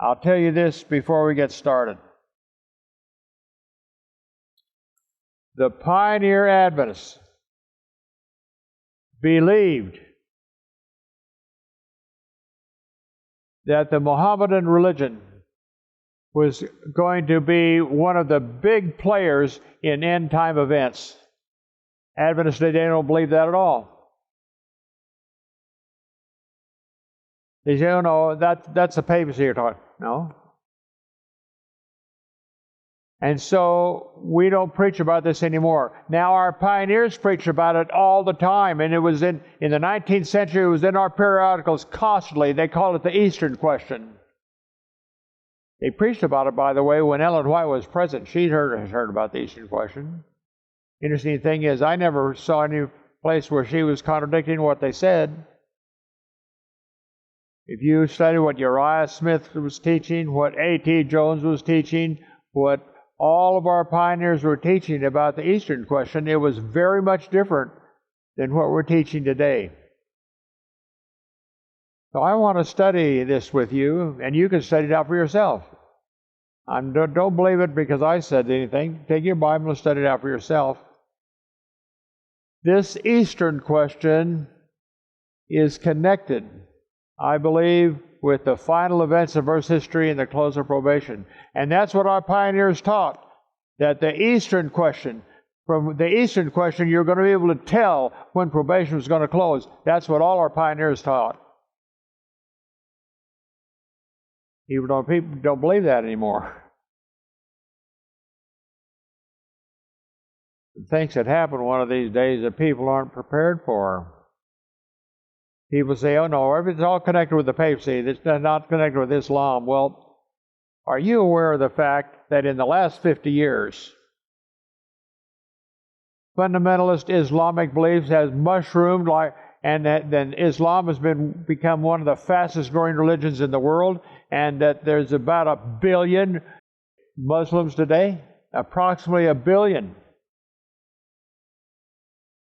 I'll tell you this before we get started. The pioneer Adventists believed that the Muhammadan religion was going to be one of the big players in end-time events. Adventists today don't believe that at all. They say, oh no, that's the papacy you're talking. No. And so we don't preach about this anymore. Now our pioneers preach about it all the time, and it was in the 19th century, it was in our periodicals constantly. They called it the Eastern question. They preached about it, by the way, when Ellen White was president. She heard about the Eastern question. Interesting thing is, I never saw any place where she was contradicting what they said. If you study what Uriah Smith was teaching, what A.T. Jones was teaching, what all of our pioneers were teaching about the Eastern question, it was very much different than what we're teaching today. So I want to study this with you, and you can study it out for yourself. Don't believe it because I said anything. Take your Bible and study it out for yourself. This Eastern question is connected, I believe, with the final events of Earth's history and the close of probation. And that's what our pioneers taught, that the Eastern question, from the Eastern question, you're going to be able to tell when probation was going to close. That's what all our pioneers taught. Even though people don't believe that anymore. Things that happen one of these days that people aren't prepared for. People say, oh no, everything's all connected with the papacy. It's not connected with Islam. Well, are you aware of the fact that in the last 50 years, fundamentalist Islamic beliefs has mushroomed, and that then Islam has become one of the fastest growing religions in the world, and that there's about 1 billion Muslims today, approximately 1 billion.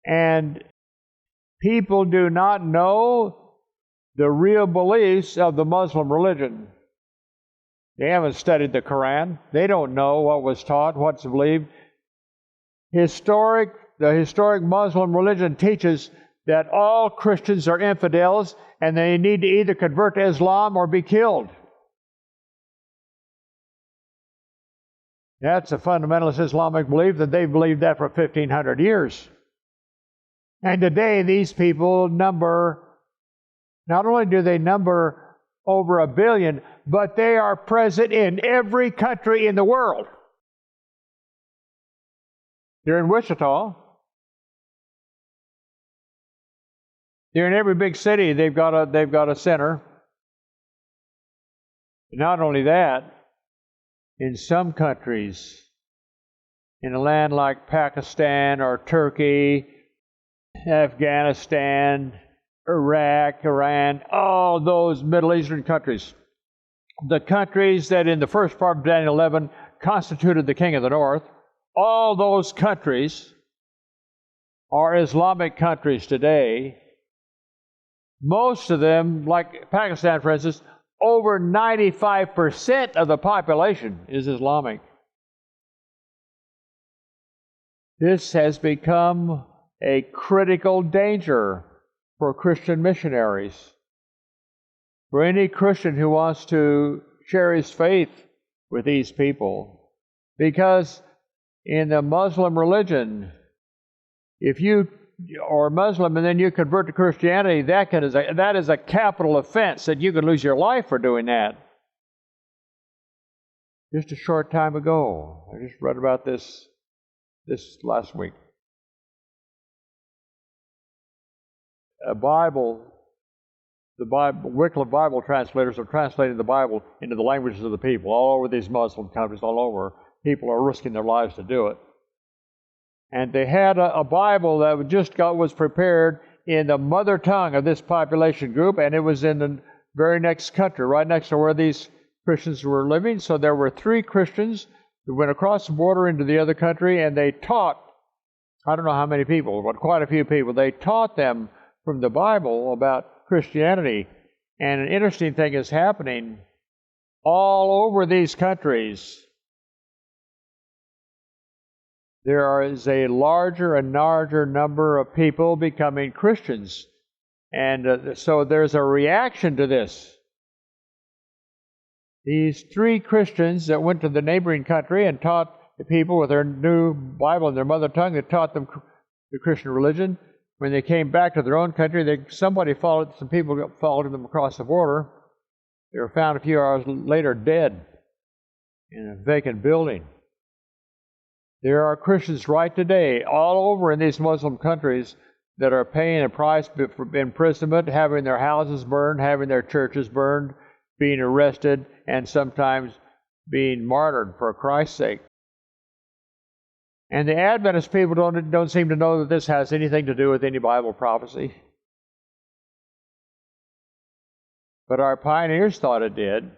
And people do not know the real beliefs of the Muslim religion. They haven't studied the Quran. They don't know what was taught, what's believed. The historic Muslim religion teaches that all Christians are infidels and they need to either convert to Islam or be killed. That's a fundamentalist Islamic belief, that they've believed that for 1,500 years. And today these people number, not only do they number over 1 billion, but they are present in every country in the world. They're in Wichita. They're in every big city. They've got a center. Not only that, in some countries, in a land like Pakistan or Turkey, Afghanistan, Iraq, Iran, all those Middle Eastern countries, the countries that in the first part of Daniel 11 constituted the king of the north, all those countries are Islamic countries today. Most of them, like Pakistan for instance, over 95% of the population is Islamic. This has become a critical danger for Christian missionaries. For any Christian who wants to share his faith with these people. Because in the Muslim religion, if you are Muslim and then you convert to Christianity, that is a capital offense, and you could lose your life for doing that. Just a short time ago, I just read about this last week. Wycliffe Bible translators are translating the Bible into the languages of the people all over these Muslim countries, all over. People are risking their lives to do it. And they had a Bible that was prepared in the mother tongue of this population group, and it was in the very next country, right next to where these Christians were living. So there were 3 Christians who went across the border into the other country, and they taught, I don't know how many people, but quite a few people, they taught them from the Bible about Christianity. And an interesting thing is happening. all over these countries, there is a larger and larger number of people becoming Christians. And so there's a reaction to this. These 3 Christians that went to the neighboring country and taught the people with their new Bible in their mother tongue, that taught them the Christian religion. When they came back to their own country, some people followed them across the border. They were found a few hours later dead in a vacant building. There are Christians right today, all over in these Muslim countries, that are paying a price for imprisonment, having their houses burned, having their churches burned, being arrested, and sometimes being martyred for Christ's sake. And the Adventist people don't seem to know that this has anything to do with any Bible prophecy. But our pioneers thought it did.